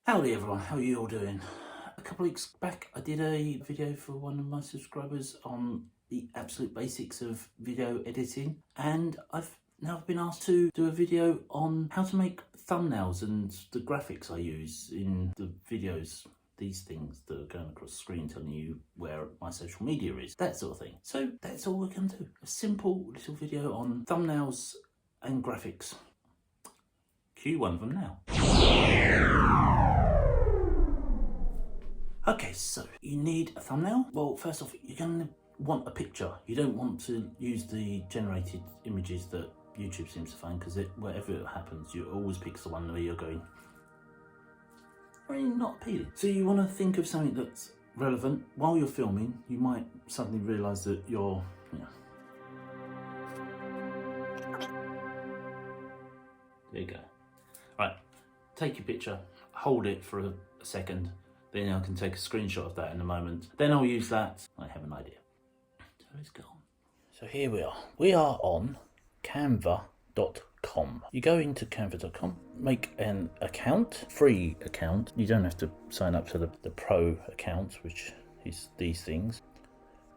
Howdy everyone, how are you all doing? A couple of weeks back I did a video for one of my subscribers on the absolute basics of video editing, and I've now been asked to do a video on how to make thumbnails and the graphics I use in the videos. These things that are going across the screen telling you where my social media is, that sort of thing. So that's all we're going to do. A simple little video on thumbnails and graphics. Cue one of them now. Okay, so you need a thumbnail. Well, first off, you're going to want a picture. You don't want to use the generated images that YouTube seems to find, because whatever it happens, you always pick the one where you're going, really not appealing. So you want to think of something that's relevant. While you're filming, you might suddenly realise that you're, there you go. Right, take your picture, hold it for a second. Then I can take a screenshot of that in a moment. Then I'll use that. I have an idea. So let's go on. So here we are. We are on Canva.com. You go into Canva.com, make an account, free account. You don't have to sign up to the pro account, which is these things.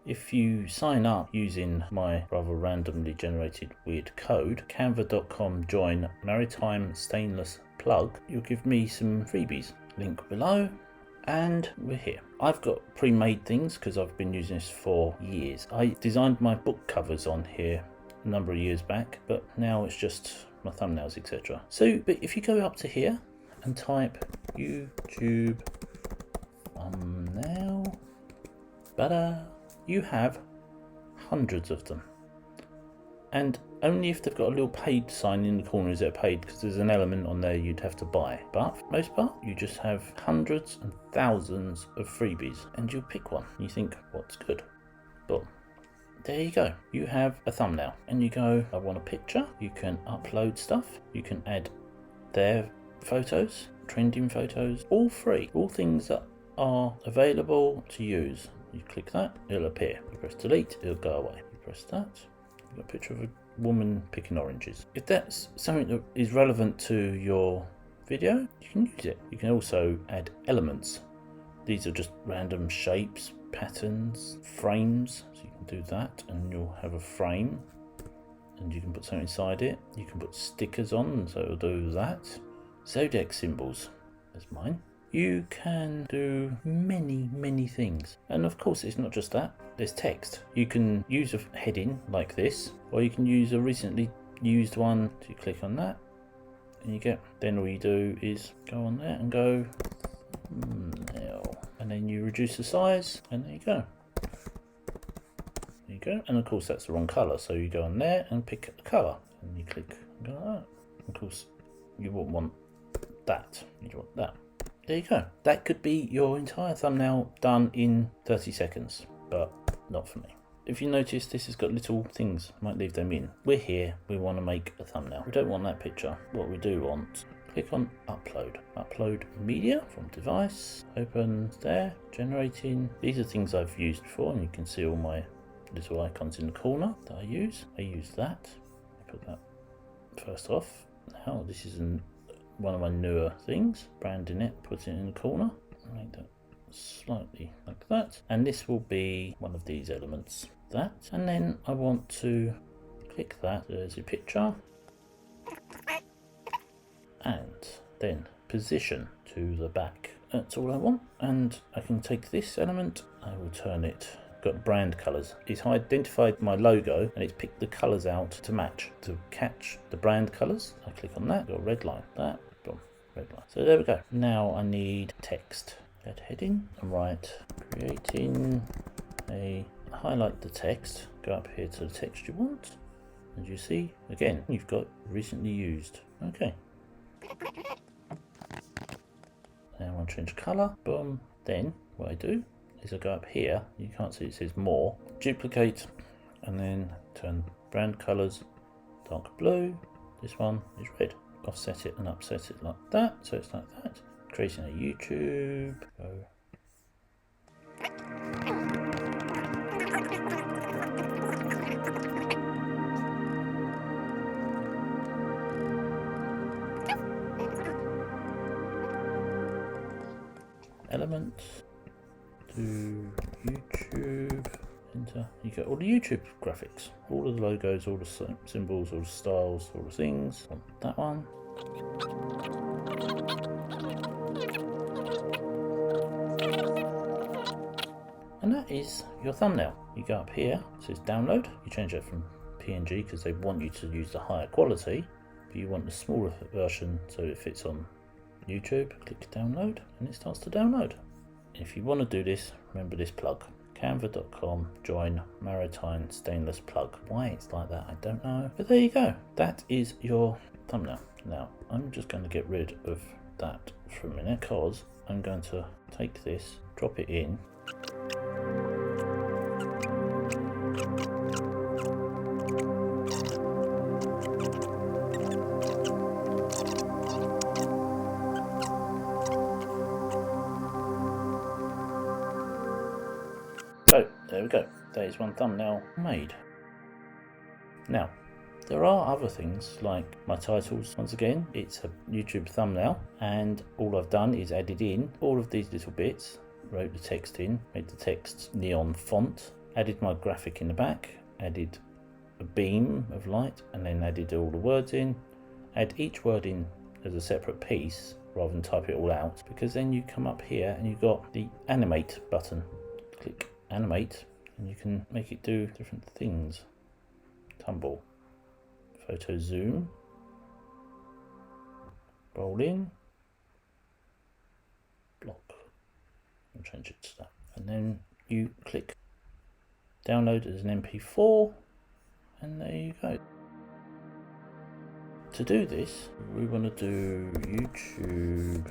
If you sign up using my rather randomly generated weird code, Canva.com join maritime stainless plug, you'll give me some freebies. Link below. And we're here. I've got pre-made things because I've been using this for years. I designed my book covers on here a number of years back, but now it's just my thumbnails, etc. So, but if you go up to here and type YouTube thumbnail, you have hundreds of them. And only if they've got a little paid sign in the corner is it paid, because there's an element on there you'd have to buy. But for the most part, you just have hundreds and thousands of freebies, and you'll pick one. You think, what's good? Boom. There you go. You have a thumbnail, and you go, I want a picture. You can upload stuff. You can add their photos, trending photos, all free. All things that are available to use. You click that, it'll appear. You press delete, it'll go away. You press that. A picture of a woman picking oranges. If that's something that is relevant to your video, you can use it. You can also add elements. These are just random shapes, patterns, frames. So you can do that and you'll have a frame, and you can put something inside it. You can put stickers on, so it'll do that. Zodiac symbols, that's mine. You can do many things. And of course, it's not just that. There's text. You can use a heading like this, or you can use a recently used one. So you click on that, and you get, then all you do is go on there and go, and then you reduce the size, and there you go. There you go. And of course, that's the wrong color. So you go on there and pick a color, and you click and go like that. Of course, you won't want that. You want that. There you go. That could be your entire thumbnail done in 30 seconds, but not for me. If you notice, this has got little things, might leave them in. We're here, we want to make a thumbnail. We don't want that picture. What we do want, click on upload. Upload media from device, open there, generating. These are things I've used before, and you can see all my little icons in the corner that I use. I use that. I put that first off. Now this is one of my newer things, branding it, put it in the corner, make that slightly like that, and this will be one of these elements, that, and then I want to click that, there's a picture, and then position to the back. That's all I want, and I can take this element, I will turn it, got brand colours. It's identified my logo and it's picked the colours out to match, to catch the brand colours. I click on that, got a red line, that, boom, red line. So there we go. Now I need text. Add heading and write, highlight the text, go up here to the text you want. As you see, again, you've got recently used. Okay. Now I want to change colour, boom. Then what I do is I go up here, you can't see it says more, duplicate, and then turn brand colours dark blue. This one is red. Offset it and upset it like that, so it's like that. Creating a YouTube. Go. element, do YouTube, enter. You get all the YouTube graphics, all of the logos, all the symbols, all the styles, all the things. Want that one. And that is your thumbnail. You go up here, it says download. You change that from PNG because they want you to use the higher quality, but you want the smaller version so it fits on YouTube. Click download and it starts to download. If you want to do this, remember this plug. Canva.com, join maritime stainless plug. Why it's like that, I don't know. But there you go. That is your thumbnail. Now, I'm just going to get rid of that for a minute because I'm going to take this, drop it in. So there we go, that is one thumbnail made. Now, there are other things like my titles. Once again, it's a YouTube thumbnail, and all I've done is added in all of these little bits, wrote the text in, made the text neon font, added my graphic in the back, added a beam of light, and then added all the words in. Add each word in as a separate piece rather than type it all out, because then you come up here and you've got the animate button. Click animate and you can make it do different things. Tumble, photo zoom, roll in, block. I'll change it to that. And then you click download as an MP4 and there you go. To do this, we want to do YouTube.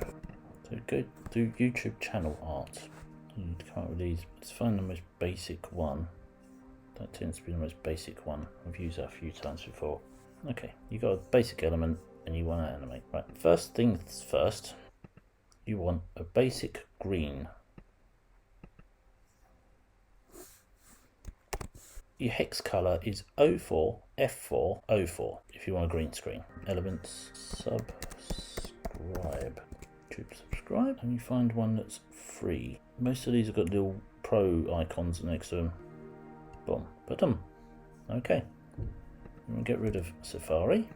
So go do YouTube channel art. You come up with these. Let's find the most basic one. That tends to be the most basic one. I've used that a few times before. Okay, you got a basic element and you want to animate. Right, first things first, you want a basic green. Your hex color is 04F404 if you want a green screen. Elements, subscribe. YouTube subscribe, and you find one that's free. Most of these have got little pro icons next to them. Boom, ba-dum. Okay, we'll get rid of Safari.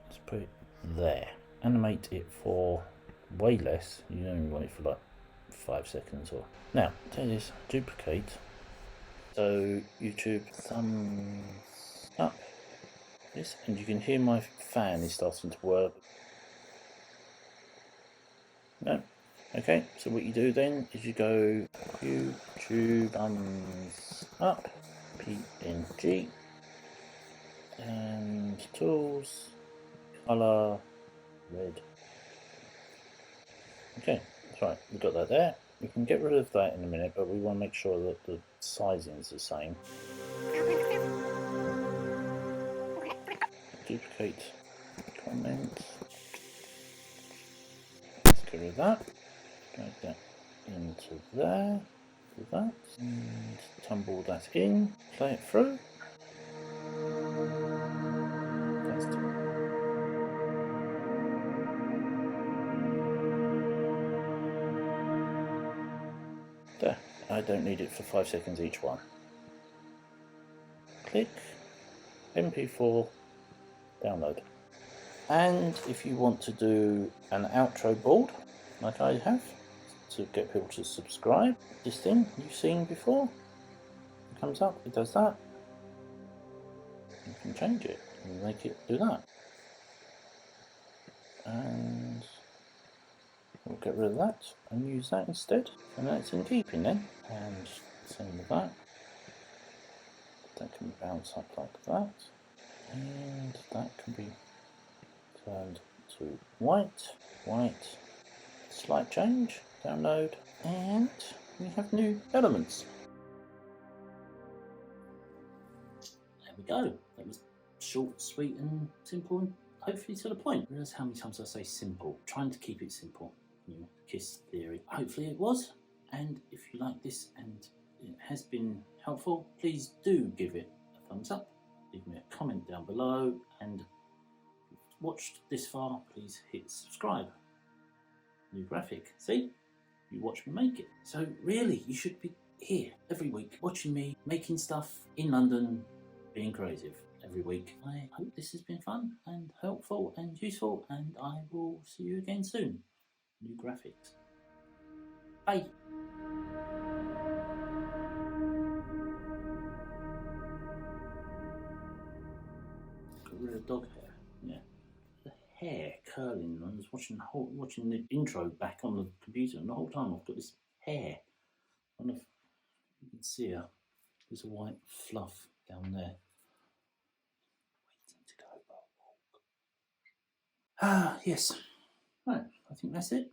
Let's put it there. Animate it for way less. You only want it for like 5 seconds or. Now, take this, duplicate. So YouTube thumbs up. This, and you can hear my fan is starting to work. No? Okay, so what you do then is you go YouTube thumbs up, PNG, and tools, color, red. Okay, that's right, we've got that there. We can get rid of that in a minute, but we want to make sure that the sizing is the same. Duplicate comment. Let's get rid of that. Drag that into there. Do that. And tumble that in. Play it through. That's there. I don't need it for 5 seconds each one. Click. MP4. Download. And if you want to do an outro board like I have to get people to subscribe, this thing you've seen before, it comes up, it does that. You can change it and make it do that. And we'll get rid of that and use that instead. And that's in keeping then. And same with that. That can bounce up like that. And that can be turned to white, slight change, download, and we have new elements. There we go. That was short, sweet and simple and hopefully to the point. Realize how many times I say simple, trying to keep it simple. You know, KISS theory. Hopefully it was, and if you like this and it has been helpful, please do give it a thumbs up. Leave me a comment down below, and watched this far, please hit subscribe. New graphic, see? You watch me make it. So really, you should be here every week watching me making stuff in London, being creative every week. I hope this has been fun and helpful and useful, and I will see you again soon. New graphics. Bye. Got rid of dog hair. Yeah. The hair curling. I was watching the intro back on the computer, and the whole time I've got this hair. I don't know if you can see her. There's a white fluff down there. Waiting to go for a walk. Ah, yes. Right, I think that's it.